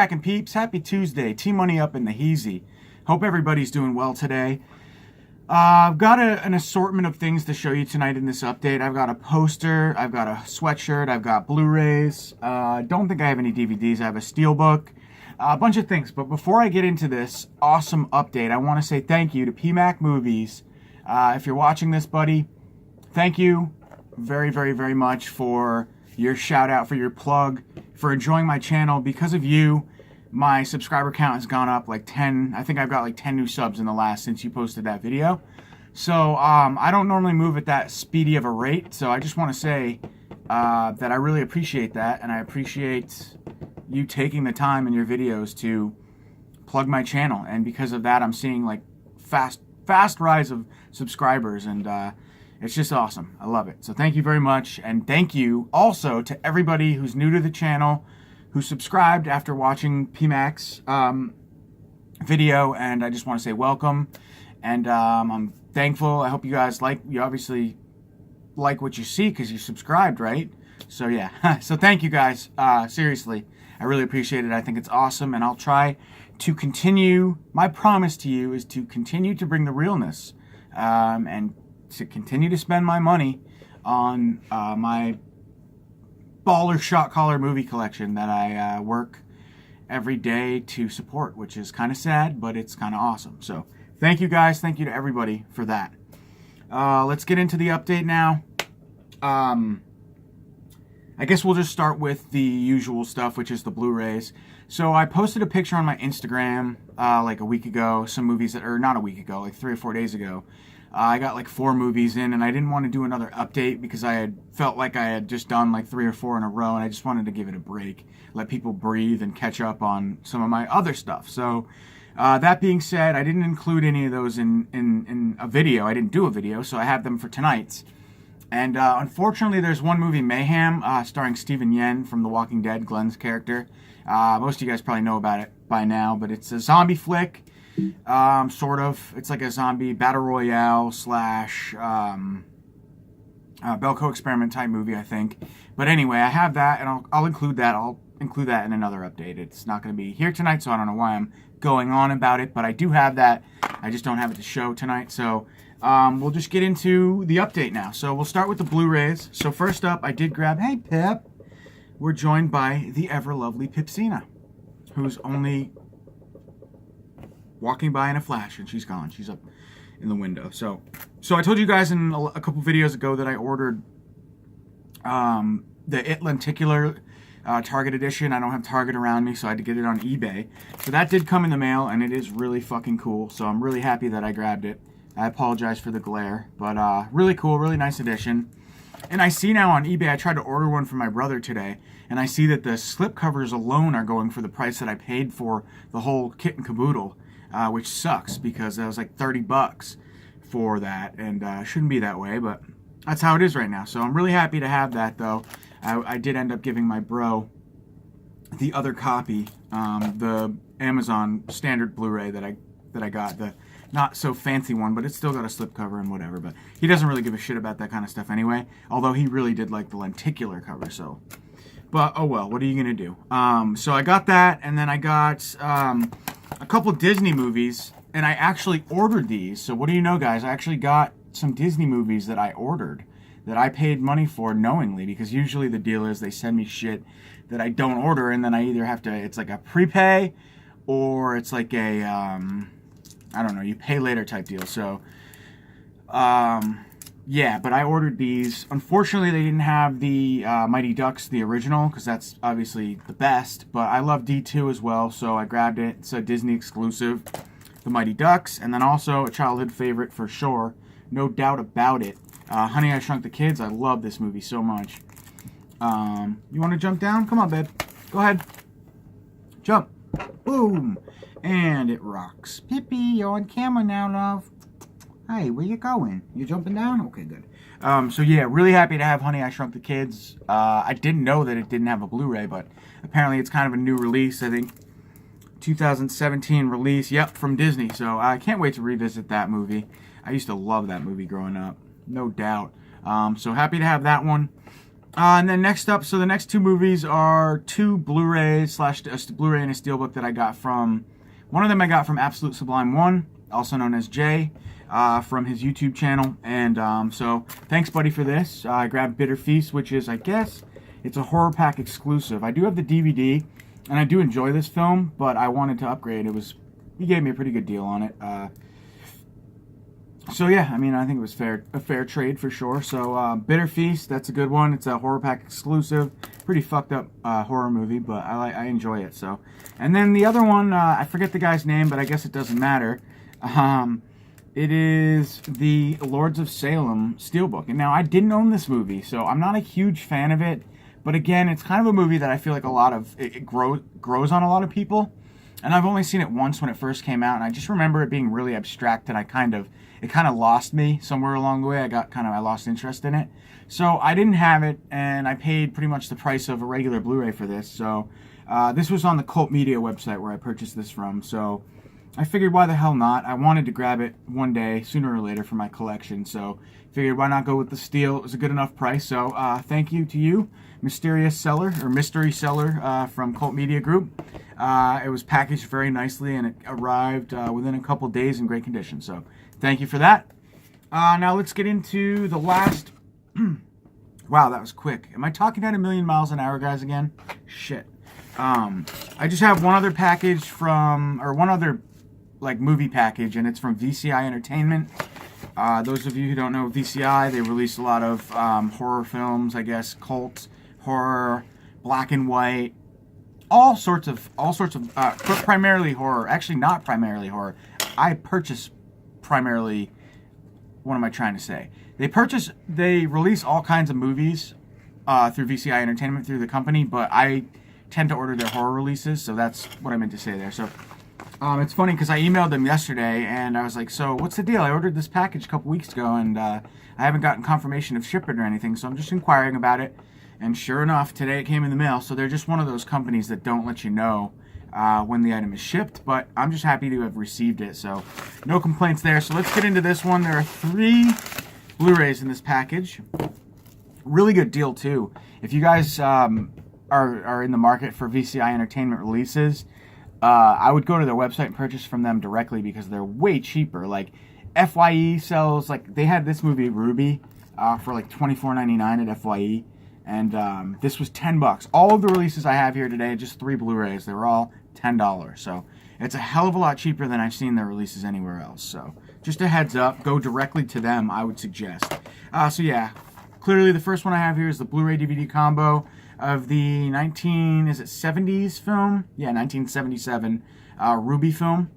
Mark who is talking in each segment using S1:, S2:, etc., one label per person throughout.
S1: cracking, peeps? Happy Tuesday. T-Money up in the heezy. Hope everybody's doing well today. I've got an assortment of things to show you tonight in this update. I've got a poster, I've got a sweatshirt, I've got Blu-Rays. Don't think I have any DVDs. I have a steelbook, a bunch of things. But before I get into this awesome update, I want to say thank you to PMAC Movies. If you're watching this, buddy, thank you very, very, very much for your shout out, for your plug, for enjoying my channel. Because of you, my subscriber count has gone up like 10. I think I've got like 10 new subs in the last since you posted that video. So I don't normally move at that speedy of a rate. So I just want to say that I really appreciate that, and I appreciate you taking the time in your videos to plug my channel. And because of that, I'm seeing like fast rise of subscribers, and it's just awesome. I love it. So thank you very much. And thank you also to everybody who's new to the channel, who subscribed after watching PMAC's video. And I just want to say welcome. And I'm thankful. I hope you guys you obviously like what you see because you subscribed, right? So yeah. So thank you guys. Seriously, I really appreciate it. I think it's awesome. And I'll try to continue. My promise to you is to continue to bring the realness and to continue to spend my money on my baller shot caller movie collection that I work every day to support, which is kind of sad, but it's kind of awesome. So thank you guys. Thank you to everybody for that. Let's get into the update now. I guess we'll just start with the usual stuff, which is the Blu-rays. So I posted a picture on my Instagram like a week ago, some movies that, or not a week ago, like 3 or 4 days ago. I got like 4 movies in, and I didn't want to do another update because I had felt like I had just done like 3 or 4 in a row, and I just wanted to give it a break, let people breathe and catch up on some of my other stuff. So that being said, I didn't include any of those in a video. I didn't do a video, so I have them for tonight's. And unfortunately, there's one movie, Mayhem, starring Steven Yeun from The Walking Dead, Glenn's character. Most of you guys probably know about it by now, but it's a zombie flick. Sort of. It's like a zombie battle royale slash Belko experiment type movie, I think. But anyway, I have that, and I'll include that. I'll include that in another update. It's not going to be here tonight, so I don't know why I'm going on about it. But I do have that. I just don't have it to show tonight. So we'll just get into the update now. So we'll start with the Blu-rays. So first up, I did grab, hey Pip, we're joined by the ever lovely Pipsina, who's only walking by in a flash, and she's gone. She's up in the window. So I told you guys in a couple videos ago that I ordered the It Lenticular Target edition. I don't have Target around me, so I had to get it on eBay. So that did come in the mail, and it is really fucking cool. So I'm really happy that I grabbed it. I apologize for the glare, but really cool, really nice edition. And I see now on eBay, I tried to order one for my brother today, and I see that the slip covers alone are going for the price that I paid for the whole kit and caboodle. Which sucks because that was like 30 bucks for that, and shouldn't be that way, but that's how it is right now. So I'm really happy to have that, though. I did end up giving my bro the other copy, the Amazon standard Blu-ray that I got, the not so fancy one, but it's still got a slipcover and whatever. But he doesn't really give a shit about that kind of stuff anyway. Although he really did like the lenticular cover, so. But oh well, what are you gonna do? So I got that, and then I got a couple Disney movies, and I actually ordered these. So what do you know, guys? I actually got some Disney movies that I ordered, that I paid money for knowingly, because usually the deal is they send me shit that I don't order, and then I either have to, it's like a prepay, or it's like a, I don't know, you pay later type deal. So, yeah, but I ordered these. Unfortunately, they didn't have the Mighty Ducks, the original, because that's obviously the best. But I love D2 as well, so I grabbed it. It's a Disney exclusive, the Mighty Ducks, and then also a childhood favorite for sure, no doubt about it. Honey, I Shrunk the Kids. I love this movie so much. You want to jump down? Come on, babe. Go ahead. Jump. Boom. And it rocks. Pippi, you're on camera now, love. Hey, where you going? You jumping down? Okay, good. So yeah, really happy to have Honey, I Shrunk the Kids. I didn't know that it didn't have a Blu-ray, but apparently it's kind of a new release. I think 2017 release. Yep, from Disney. So I can't wait to revisit that movie. I used to love that movie growing up, no doubt. So happy to have that one. And then next up, so the next two movies are two Blu-rays slash a Blu-ray and a Steelbook that I got from, one of them I got from Absolute Sublime 1, also known as Jay, from his YouTube channel. And so thanks, buddy, for this. I grabbed Bitter Feast, which is, I guess, it's a horror pack exclusive. I do have the DVD, and I do enjoy this film, but I wanted to upgrade. He gave me a pretty good deal on it. So yeah, I mean, I think it was a fair trade for sure. So Bitter Feast, that's a good one. It's a horror pack exclusive, pretty fucked up horror movie, but I enjoy it. So, and then the other one, I forget the guy's name, but I guess it doesn't matter. It is the Lords of Salem Steelbook, and now I didn't own this movie, so I'm not a huge fan of it. But again, it's kind of a movie that I feel like it grows on a lot of people. And I've only seen it once when it first came out, and I just remember it being really abstract, and it kind of lost me somewhere along the way. I lost interest in it. So I didn't have it, and I paid pretty much the price of a regular Blu-ray for this. So this was on the Cult Media website where I purchased this from. So I figured, why the hell not? I wanted to grab it one day, sooner or later, for my collection. So figured, why not go with the steel? It was a good enough price. So thank you to you, mystery seller from Cult Media Group. It was packaged very nicely, and it arrived within a couple days in great condition. So thank you for that. Now let's get into the last... Wow, that was quick. Am I talking at 1,000,000 miles an hour, guys, again? Shit. I just have one other package one other movie package, and it's from VCI Entertainment. Those of you who don't know VCI, they release a lot of horror films, I guess, cult, horror, black and white, all sorts of, but primarily horror. Actually, not primarily horror. I purchase primarily, what am I trying to say? They release all kinds of movies through VCI Entertainment, through the company, but I tend to order their horror releases, so that's what I meant to say there. So it's funny because I emailed them yesterday, and I was like, so what's the deal? I ordered this package a couple weeks ago, and I haven't gotten confirmation of shipment or anything, so I'm just inquiring about it. And sure enough, today it came in the mail. So they're just one of those companies that don't let you know when the item is shipped, but I'm just happy to have received it, so no complaints there. So let's get into this one. There are 3 Blu-rays in this package. Really good deal, too. If you guys are in the market for VCI Entertainment releases, I would go to their website and purchase from them directly because they're way cheaper. Like, FYE sells, they had this movie, Ruby, for $24.99 at FYE. And this was $10. All of the releases I have here today, just 3 Blu-rays, they were all $10. So it's a hell of a lot cheaper than I've seen their releases anywhere else. So just a heads up, go directly to them, I would suggest. So yeah, clearly the first one I have here is the Blu-ray DVD combo of the 70s film? Yeah, 1977 Ruby film,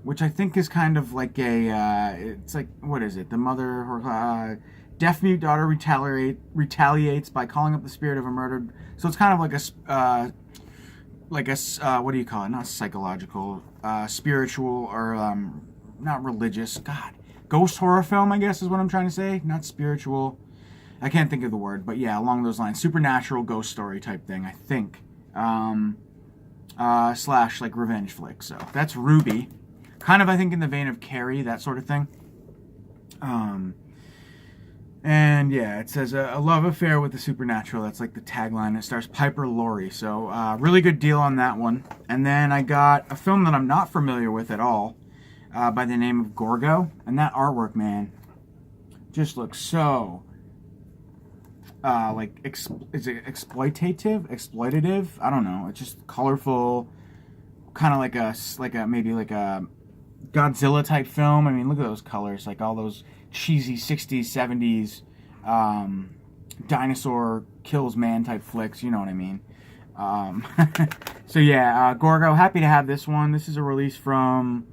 S1: which I think is kind of like it's like, what is it? The mother... deaf-mute daughter retaliates by calling up the spirit of a murdered... So it's kind of like a what do you call it? Not psychological, spiritual, or not religious. God, ghost horror film, I guess is what I'm trying to say. Not spiritual. I can't think of the word, but yeah, along those lines. Supernatural ghost story type thing, I think. Slash revenge flick. So that's Ruby. Kind of, I think, in the vein of Carrie, that sort of thing. And yeah, it says a love affair with the supernatural. That's the tagline. It stars Piper Laurie. So really good deal on that one. And then I got a film that I'm not familiar with at all by the name of Gorgo. And that artwork, man, just looks so is it exploitative? I don't know. It's just colorful, kind of like a maybe like a Godzilla type film. I mean, look at those colors, all those cheesy 60s, 70s dinosaur kills man type flicks, you know what I mean. So yeah, Gorgo, happy to have this one. This is a release from,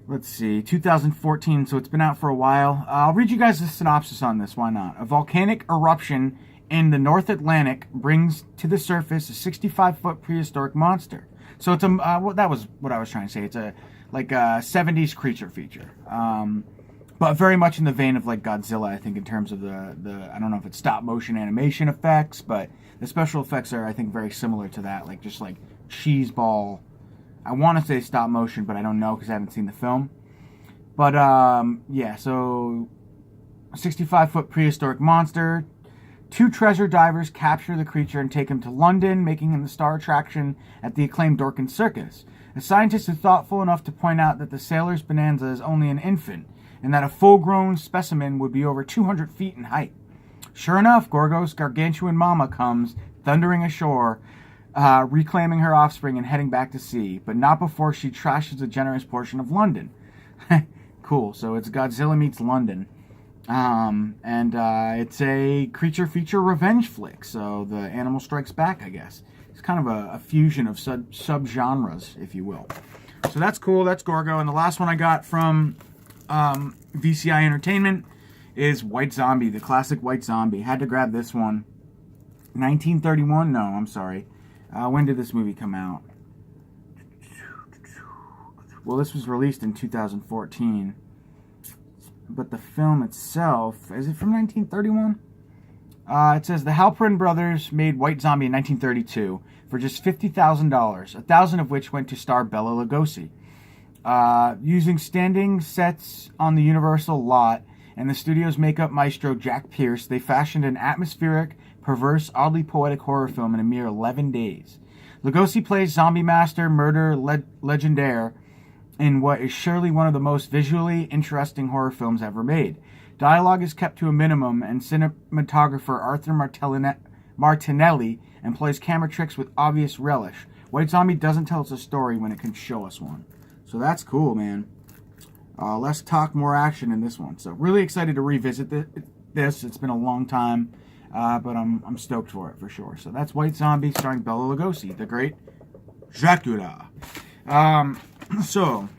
S1: let's see, 2014, so it's been out for a while. I'll read you guys the synopsis on this, why not? A volcanic eruption in the North Atlantic brings to the surface a 65-foot prehistoric monster. So it's that was what I was trying to say. It's a 70s creature feature. But very much in the vein of Godzilla, I think, in terms of the I don't know if it's stop motion animation effects, but the special effects are, I think, very similar to that, just cheese ball. I want to say stop motion, but I don't know because I haven't seen the film. But yeah, so 65-foot prehistoric monster Two treasure divers capture the creature and take him to London, making him the star attraction at the acclaimed Dorking Circus. The scientists are thoughtful enough to point out that the sailor's bonanza is only an infant, and that a full-grown specimen would be over 200 feet in height. Sure enough, Gorgo's gargantuan mama comes, thundering ashore, reclaiming her offspring and heading back to sea, but not before she trashes a generous portion of London. Cool, so it's Godzilla meets London. It's a creature feature revenge flick, so the animal strikes back, I guess. It's kind of a fusion of sub-genres, if you will. So that's cool, that's Gorgo. And the last one I got from VCI Entertainment is White Zombie, the classic White Zombie. Had to grab this one. 1931? No, I'm sorry. When did this movie come out? Well, this was released in 2014. But the film itself, is it from 1931? It says the Halperin brothers made White Zombie in 1932 for just $50,000, $1,000 of which went to star Bela Lugosi. Using standing sets on the Universal lot and the studio's makeup maestro Jack Pierce, they fashioned an atmospheric, perverse, oddly poetic horror film in a mere 11 days. Lugosi plays zombie master murder legendaire in what is surely one of the most visually interesting horror films ever made. Dialogue is kept to a minimum, and cinematographer Arthur Martinelli employs camera tricks with obvious relish. White Zombie doesn't tell us a story when it can show us one. So that's cool, man. Less talk, more action in this one. So really excited to revisit this. It's been a long time, but I'm stoked for it for sure. So that's White Zombie starring Bela Lugosi, the great Dracula. So,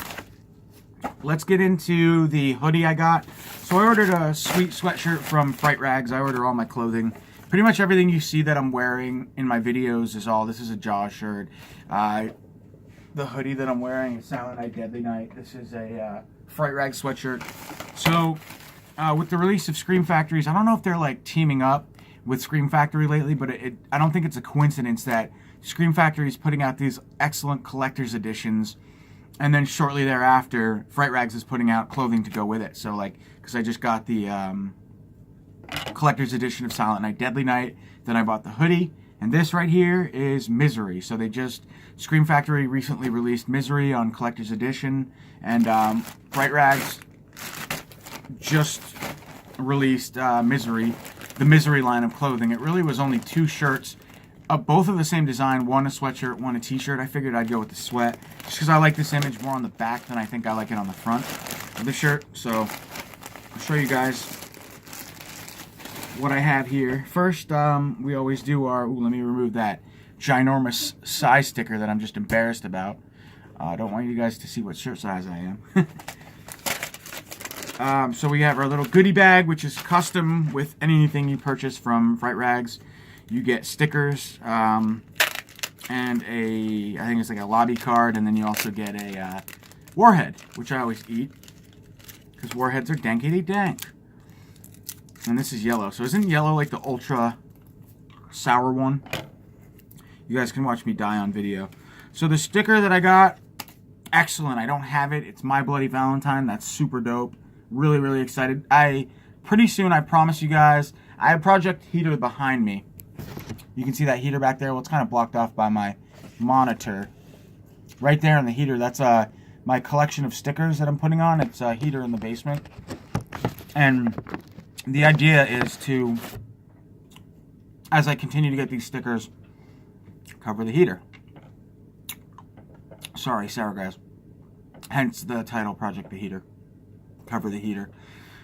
S1: let's get into the hoodie I got. So I ordered a sweet sweatshirt from Fright Rags. I order all my clothing. Pretty much everything you see that I'm wearing in my videos is all, this is a Jaws shirt. The hoodie that I'm wearing is Silent Night, Deadly Night. This is a Fright Rags sweatshirt. So, with the release of Scream Factories, I don't know if they're like teaming up with Scream Factory lately, but I don't think it's a coincidence that Scream Factory is putting out these excellent collector's editions, and then shortly thereafter, Fright Rags is putting out clothing to go with it. So, like, because I just got the collector's edition of Silent Night, Deadly Night, then I bought the hoodie, and this right here is Misery. So Scream Factory recently released Misery on collector's edition, and Fright Rags just released Misery, the Misery line of clothing. It really was only two shirts, both of the same design, one a sweatshirt, one a t-shirt. I figured I'd go with the sweat, just because I like this image more on the back than I think I like it on the front of the shirt. So I'll show you guys what I have here. First, we always do our, let me remove that ginormous size sticker that I'm just embarrassed about. I don't want you guys to see what shirt size I am. So we have our little goodie bag, which is custom with anything you purchase from Fright Rags. You get stickers, and I think it's like a lobby card, and then you also get a warhead, which I always eat, because warheads are dankity dank. And this is yellow. So isn't yellow like the ultra sour one? You guys can watch me die on video. So the sticker that I got, excellent. I don't have it. It's My Bloody Valentine. That's super dope. Really, really excited. Pretty soon, I promise you guys, I have Project Heater behind me. You can see that heater back there. Well, it's kind of blocked off by my monitor. Right there in the heater, that's my collection of stickers that I'm putting on. It's a heater in the basement. And the idea is to, as I continue to get these stickers, cover the heater. Sorry, sour guys. Hence the title, Project the Heater. Cover the heater.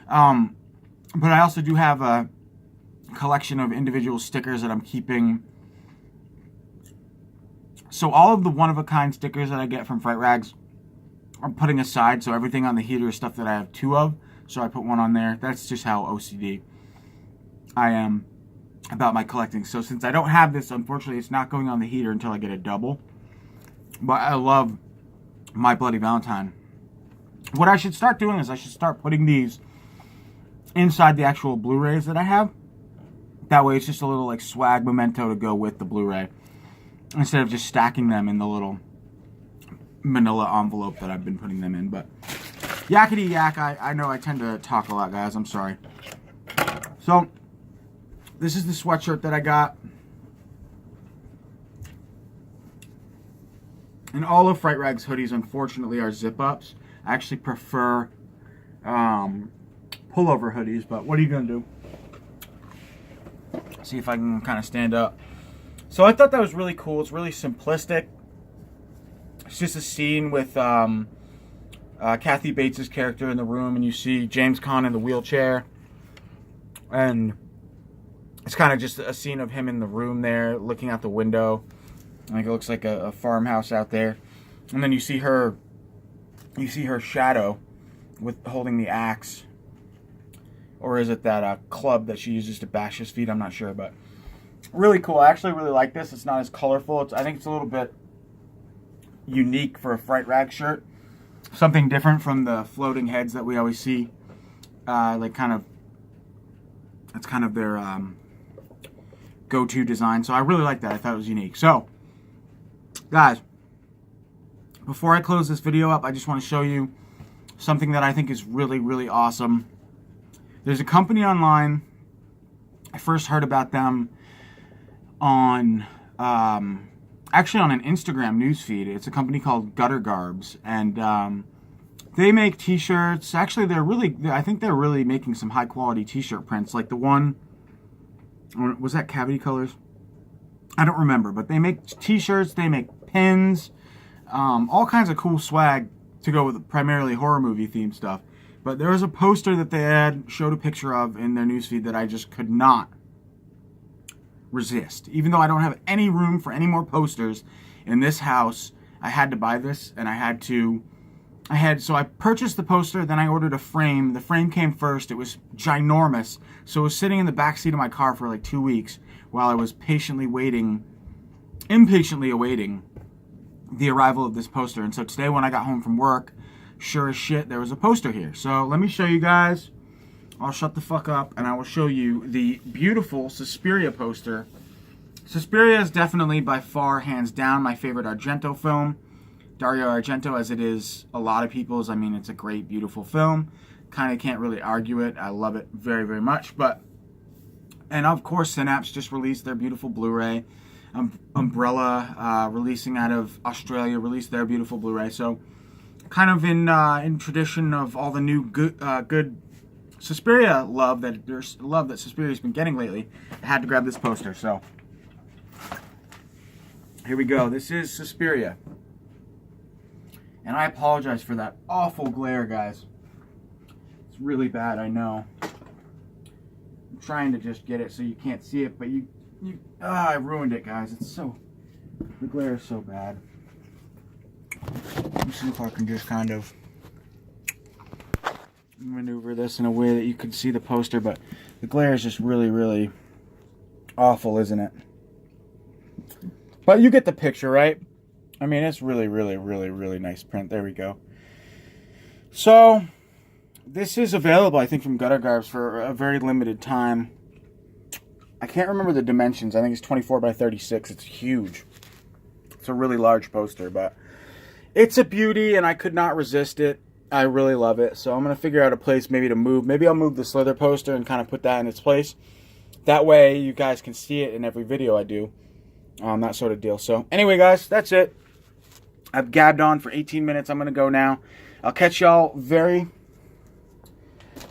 S1: But I also do have a collection of individual stickers that I'm keeping. So all of the one-of-a-kind stickers that I get from Fright Rags I'm putting aside. So everything on the heater is stuff that I have two of. So I put one on there. That's just how OCD I am about my collecting. So since I don't have this, unfortunately, it's not going on the heater until I get a double. But I love My Bloody Valentine. What I should start doing is I should start putting these inside the actual Blu-rays that I have. That way it's just a little like swag memento to go with the Blu-ray, instead of just stacking them in the little manila envelope that I've been putting them in. But yakety yak, I know I tend to talk a lot, guys. I'm sorry. So This is the sweatshirt that I got. And all of Fright Rag's hoodies, unfortunately, are zip-ups. I actually prefer pullover hoodies, but what are you going to do? See if I can kind of stand up. So I thought that was really cool. It's really simplistic. It's just a scene with Kathy Bates' character in the room, and you see James Caan in the wheelchair. And it's kind of just a scene of him in the room there, looking out the window. Like it looks like a farmhouse out there. And then you see her shadow with holding the axe. Or is it that club that she uses to bash his feet? I'm not sure, but really cool. I actually really like this. It's not as colorful. I think it's a little bit unique for a Fright Rag shirt. Something different from the floating heads that we always see. That's kind of their go-to design. So I really like that. I thought it was unique. So, guys, before I close this video up, I just want to show you something that I think is really, really awesome. There's a company online. I first heard about them on, actually on an Instagram newsfeed. It's a company called Gutter Garbs, and they make t-shirts. Actually, I think they're really making some high quality t-shirt prints, like the one, was that Cavity Colors? I don't remember, but they make t-shirts, they make pins, all kinds of cool swag to go with primarily horror movie themed stuff. But there was a poster that they showed a picture of in their newsfeed that I just could not resist. Even though I don't have any room for any more posters in this house, I had to buy this, and so I purchased the poster, then I ordered a frame. The frame came first. It was ginormous. So it was sitting in the back seat of my car for like 2 weeks while I was impatiently awaiting the arrival of this poster. And so today when I got home from work, sure as shit, there was a poster here. So let me show you guys. I'll shut the fuck up and I will show you the beautiful Suspiria poster. Suspiria is definitely by far, hands down, my favorite Argento film. Dario Argento, as it is a lot of people's. I mean, it's a great, beautiful film. Kind of can't really argue it. I love it very, very much. And of course, Synapse just released their beautiful Blu-ray. Umbrella, releasing out of Australia, released their beautiful Blu-ray. So, kind of in tradition of all the new good Suspiria love that Suspiria's been getting lately, I had to grab this poster. So here we go. This is Suspiria, and I apologize for that awful glare, guys. It's really bad, I know. I'm trying to just get it so you can't see it, but I ruined it, guys. The glare is so bad. Let me see if I can just kind of maneuver this in a way that you can see the poster, but the glare is just really, really awful, isn't it? But you get the picture, right? I mean, it's really, really, really, really nice print. There we go. So, this is available, I think, from Gutter Garbs for a very limited time. I can't remember the dimensions. I think it's 24 by 36. It's huge. It's a really large poster, but it's a beauty, and I could not resist it. I really love it. So I'm going to figure out a place maybe to move. Maybe I'll move the Slither poster and kind of put that in its place. That way you guys can see it in every video I do. That sort of deal. So anyway, guys, that's it. I've gabbed on for 18 minutes. I'm going to go now. I'll catch y'all very,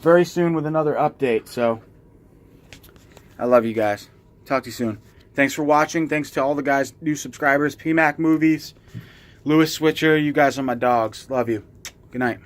S1: very soon with another update. So I love you guys. Talk to you soon. Thanks for watching. Thanks to all the guys, new subscribers. PMAC Movies, Lewis Switcher. You guys are my dogs. Love you. Good night.